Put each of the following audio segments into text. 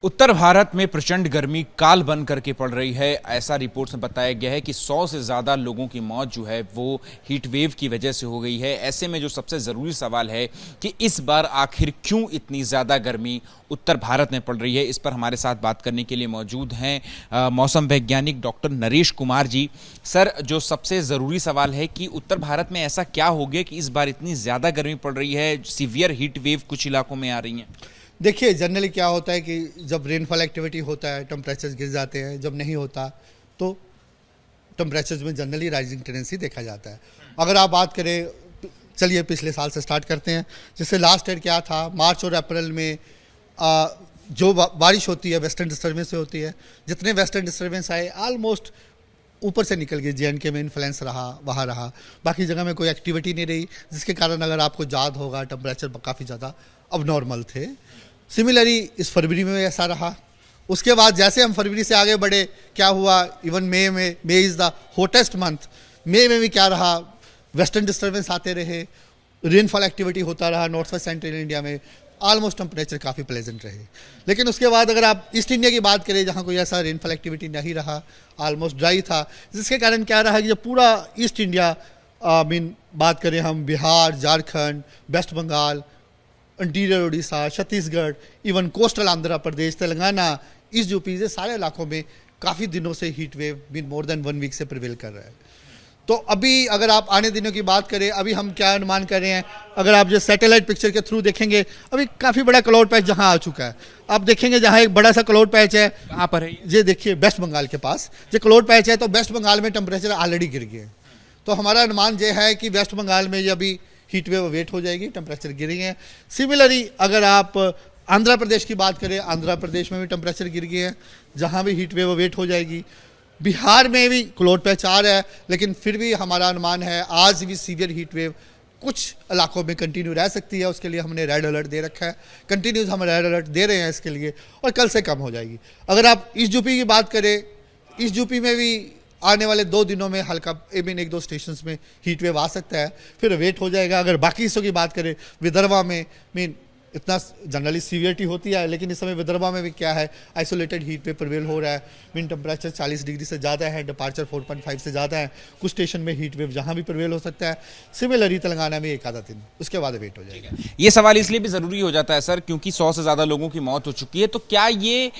उत्तर भारत में प्रचंड गर्मी काल बन करके पड़ रही है। ऐसा रिपोर्ट्स में बताया गया है कि 100 से ज़्यादा लोगों की मौत जो है वो हीट वेव की वजह से हो गई है। ऐसे में जो सबसे ज़रूरी सवाल है कि इस बार आखिर क्यों इतनी ज़्यादा गर्मी उत्तर भारत में पड़ रही है, इस पर हमारे साथ बात करने के लिए मौजूद हैं मौसम वैज्ञानिक डॉक्टर नरेश कुमार जी। सर, जो सबसे ज़रूरी सवाल है कि उत्तर भारत में ऐसा क्या हो गया कि इस बार इतनी ज़्यादा गर्मी पड़ रही है, सीवियर हीट वेव कुछ इलाकों में आ रही हैं? देखिए, जनरली क्या होता है कि जब रेनफॉल एक्टिविटी होता है टेम्परेचर्स गिर जाते हैं, जब नहीं होता तो टेम्परेचर्स में जनरली राइजिंग टेंडेंसी देखा जाता है। अगर आप बात करें, चलिए पिछले साल से स्टार्ट करते हैं। जैसे लास्ट ईयर क्या था, मार्च और अप्रैल में जो बारिश होती है वेस्टर्न डिस्टर्बेंस से होती है। जितने वेस्टर्न डिस्टर्बेंस आए ऑलमोस्ट ऊपर से निकल गए, JNK में इन्फ्लुएंस रहा, वहाँ रहा, बाकी जगह में कोई एक्टिविटी नहीं रही, जिसके कारण अगर आपको याद होगा टेम्परेचर काफ़ी ज़्यादा अब नॉर्मल थे। सिमिलरली इस फरवरी में ऐसा रहा। उसके बाद जैसे हम फरवरी से आगे बढ़े, क्या हुआ, even May is the hottest month. May में भी क्या रहा, वेस्टर्न डिस्टर्बेंस आते रहे, रेनफॉल एक्टिविटी होता रहा नॉर्थ वेस्ट सेंट्रल इंडिया में, ऑलमोस्ट टेम्परेचर काफ़ी प्लेजेंट रहे। लेकिन उसके बाद अगर आप ईस्ट इंडिया की बात करें, जहाँ कोई ऐसा रेनफॉल एक्टिविटी नहीं रहा, ऑलमोस्ट ड्राई था, जिसके कारण क्या रहा कि जब पूरा ईस्ट इंडिया बात करें हम, Bihar, Jharkhand, West Bengal, interior Orissa, Chhattisgarh, even coastal Andhra Pradesh, Telangana, east UP, से सारे इलाकों में काफ़ी दिनों से heat wave more than 1 week से प्रिवेल कर रहा है। तो अभी अगर आप आने दिनों की बात करें, अभी हम क्या अनुमान कर रहे हैं, अगर आप जो सैटेलाइट पिक्चर के थ्रू देखेंगे, अभी काफ़ी बड़ा क्लाउड पैच जहाँ आ चुका है। आप देखेंगे जहाँ एक बड़ा सा क्लाउड पैच है, कहाँ पर है ये देखिए वेस्ट बंगाल के पास जो क्लाउड पैच है, तो वेस्ट बंगाल में टेम्परेचर ऑलरेडी गिर गए। तो हमारा अनुमान ये है कि वेस्ट बंगाल में ये अभी हीट वेव वेट हो जाएगी, टेम्परेचर गिरेंगे हैं। सिमिलरली अगर आप आंध्र प्रदेश की बात करें, आंध्र प्रदेश में भी टेम्परेचर गिर गए हैं, जहाँ भी हीट वेव वेट हो जाएगी। बिहार में भी क्लाउड पैच आ रहा है, लेकिन फिर भी हमारा अनुमान है आज भी सीवियर हीट वेव कुछ इलाकों में कंटिन्यू रह सकती है। उसके लिए हमने रेड अलर्ट दे रखा है, कंटिन्यूस हम रेड अलर्ट दे रहे हैं इसके लिए, और कल से कम हो जाएगी। अगर आप ईस्ट यूपी की बात करें, ईस्ट यूपी में भी आने वाले 2 दिनों में हल्का 1-2 स्टेशंस में हीट वेव आ सकता है, फिर वेट हो जाएगा। अगर बाकी हिस्सों की बात करें, विदर्भा में इतना जनरली सीवियरिटी होती है, लेकिन इस समय विदर्भा में भी क्या है, आइसोलेटेड हीट वेव प्रिवेल हो रहा है। टेम्परेचर 40 डिग्री से ज़्यादा है, डिपार्चर 4.5 से ज़्यादा है। कुछ स्टेशन में हीट वेव जहाँ भी प्रिवेल हो सकता है। सिमिलरली तेलंगाना में एक आधा दिन, उसके बाद वेट हो जाएगा। ये सवाल इसलिए भी ज़रूरी हो जाता है सर, क्योंकि 100 से ज़्यादा लोगों की मौत हो चुकी है। तो क्या ये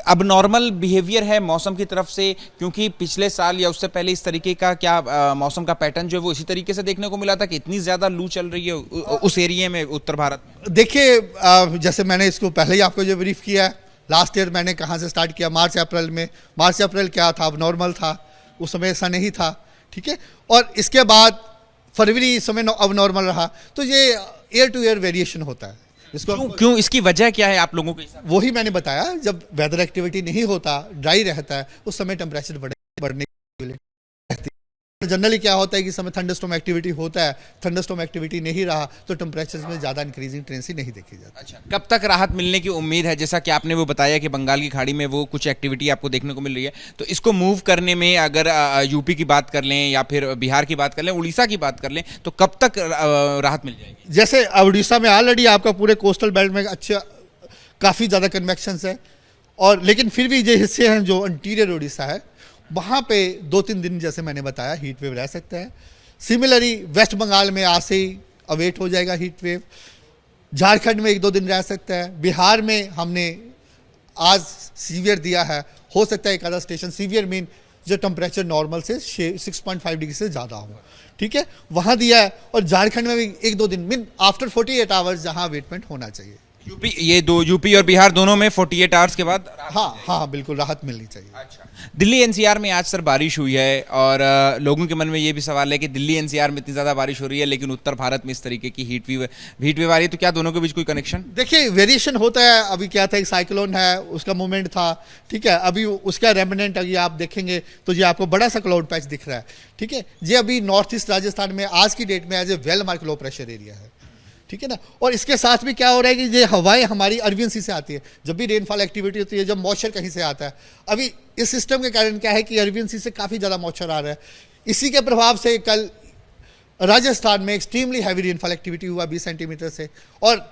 अब नॉर्मल बिहेवियर है मौसम की तरफ से? क्योंकि पिछले साल या उससे पहले इस तरीके का क्या मौसम का पैटर्न जो है वो इसी तरीके से देखने को मिला था कि इतनी ज़्यादा लू चल रही है उस एरिया में उत्तर भारत? देखिए, जैसे मैंने इसको पहले ही आपको जो ब्रीफ किया है, लास्ट ईयर मैंने कहाँ से स्टार्ट किया, मार्च अप्रैल में। मार्च अप्रैल क्या था, अब नॉर्मल था, उस समय ऐसा नहीं था, ठीक है। और इसके बाद फरवरी इस समय अब नॉर्मल रहा। तो ये ईयर टू ईयर वेरिएशन होता है। इसको क्यों इसकी वजह क्या है आप लोगों के हिसाब? वही मैंने बताया, जब वेदर एक्टिविटी नहीं होता, ड्राई रहता है, उस समय टेम्परेचर बढ़ने के लिए रहती है। जनरली क्या होता है कि समय थंडरस्टॉर्म एक्टिविटी होता है, थंडरस्टॉर्म एक्टिविटी नहीं रहा तो टेम्परेचर में ज़्यादा इंक्रीजिंग टेंडेंसी नहीं देखी जाती। अच्छा, कब तक राहत मिलने की उम्मीद है? जैसा कि आपने वो बताया कि बंगाल की खाड़ी में वो कुछ एक्टिविटी आपको देखने को मिल रही है, तो इसको मूव करने में अगर यूपी की बात कर लें या फिर बिहार की बात कर लें, उड़ीसा की बात कर लें, तो कब तक राहत मिल जाएगी? जैसे उड़ीसा में ऑलरेडी आपका पूरे कोस्टल बेल्ट में अच्छा काफ़ी ज़्यादा कन्वेक्शंस है, और लेकिन फिर भी ये हिस्से हैं जो इंटीरियर उड़ीसा है, वहाँ पे 2-3 दिन जैसे मैंने बताया हीट वेव रह सकता है। सिमिलरली वेस्ट बंगाल में आज से ही अवेट हो जाएगा हीट वेव। झारखंड में 1-2 दिन रह सकता है। बिहार में हमने आज सीवियर दिया है, हो सकता है एक आधा स्टेशन सीवियर मीन जो टेम्परेचर नॉर्मल से 6.5 डिग्री से ज़्यादा हो, ठीक है, वहाँ दिया है। और झारखंड में भी 1-2 दिन मीन आफ्टर 48 आवर्स जहाँ अवेटमेंट होना चाहिए। यूपी और बिहार दोनों में 48 आवर्स के बाद हाँ बिल्कुल राहत मिलनी चाहिए। अच्छा, दिल्ली NCR में आज सर बारिश हुई है, और लोगों के मन में ये भी सवाल है कि दिल्ली NCR में इतनी ज़्यादा बारिश हो रही है, लेकिन उत्तर भारत में इस तरीके की हीट वेव आ रही है, तो क्या दोनों के बीच कोई कनेक्शन? देखिए, वेरिएशन होता है। अभी क्या था, एक साइक्लोन है, उसका मूवमेंट था, ठीक है, अभी उसका रेमिनेंट अभी आप देखेंगे तो ये आपको बड़ा सा क्लाउड पैच दिख रहा है, ठीक है। ये अभी नॉर्थ ईस्ट राजस्थान में आज की डेट में as a well mark low pressure area है, ठीक है ना। और इसके साथ भी क्या हो रहा है कि ये हवाएं हमारी अरबियन सी से आती है, जब भी रेनफॉल एक्टिविटी होती है, जब मॉइस्चर कहीं से आता है। अभी इस सिस्टम के कारण क्या है कि अरबियन सी से काफ़ी ज़्यादा मॉइस्चर आ रहा है। इसी के प्रभाव से कल राजस्थान में एक्सट्रीमली हैवी रेनफॉल एक्टिविटी हुआ 20 सेंटीमीटर से, और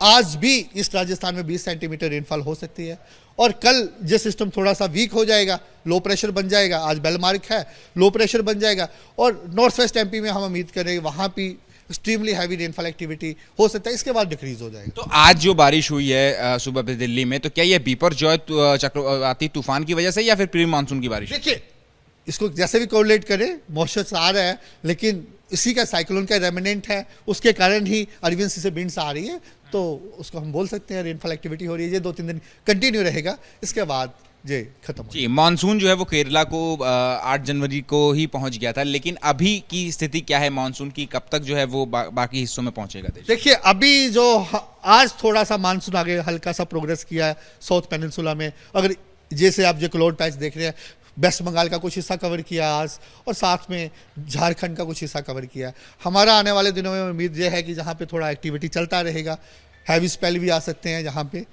आज भी इस राजस्थान में 20 सेंटीमीटर रेनफॉल हो सकती है। और कल जो सिस्टम थोड़ा सा वीक हो जाएगा, लो प्रेशर बन जाएगा, आज बेलमार्क है, लो प्रेशर बन जाएगा, और नॉर्थ वेस्ट एमपी में हम उम्मीद करें वहाँ भी एक्सट्रीमली हैवी रेनफॉल एक्टिविटी हो सकता है, इसके बाद डिक्रीज हो जाएगा। तो आज जो बारिश हुई है सुबह पे दिल्ली में, तो क्या ये बिपरजॉय चक्रवाती तूफान की वजह से या फिर प्री मानसून की बारिश? देखिए, इसको जैसे भी कोरिलेट करें, मॉइस्चर आ रहा है, लेकिन इसी का साइक्लोन का रेमिनेंट है, उसके कारण ही अरबियन सी से विंड्स आ रही है, तो उसको हम बोल सकते हैं रेनफॉल एक्टिविटी हो रही है। ये 2-3 दिन कंटिन्यू रहेगा, इसके बाद ये खत्म हो जी, मानसून जो है वो केरला को 8 जनवरी को ही पहुंच गया था, लेकिन अभी की स्थिति क्या है मानसून की? कब तक जो है वो बाकी हिस्सों में पहुंचेगा देश? देखिए, अभी जो आज थोड़ा सा मानसून आगे हल्का सा प्रोग्रेस किया है साउथ पेनिनसुला में। अगर जैसे आप जो क्लाउड पैच देख रहे हैं, वेस्ट बंगाल का कुछ हिस्सा कवर किया आज, और साथ में झारखंड का कुछ हिस्सा कवर किया। हमारा आने वाले दिनों में उम्मीद यह है कि जहाँ पे थोड़ा एक्टिविटी चलता रहेगा, हैवी स्पेल भी आ सकते हैं जहाँ पे,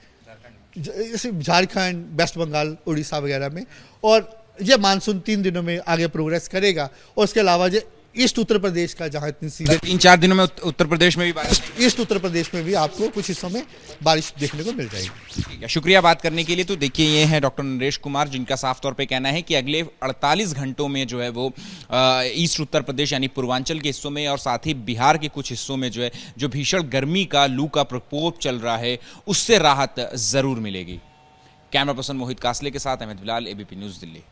जैसे झारखंड, वेस्ट बंगाल, उड़ीसा वगैरह में। और ये मानसून 3 दिनों में आगे प्रोग्रेस करेगा। और उसके अलावा ये ईस्ट उत्तर प्रदेश का, जहाँ इतनी सीधे 3-4 दिनों में उत्तर प्रदेश में भी बारिश? ईस्ट उत्तर प्रदेश में भी आपको कुछ हिस्सों में बारिश देखने को मिल जाएगी। ठीक है, शुक्रिया बात करने के लिए। तो देखिए, ये हैं डॉक्टर नरेश कुमार, जिनका साफ तौर पे कहना है कि अगले 48 घंटों में जो है वो ईस्ट उत्तर प्रदेश यानी पूर्वांचल के हिस्सों में और साथ ही बिहार के कुछ हिस्सों में जो है जो भीषण गर्मी का, लू का प्रकोप चल रहा है, उससे राहत जरूर मिलेगी। कैमरा पर्सन मोहित कासले के साथ अहमद बिलाल, एबीपी न्यूज़, दिल्ली।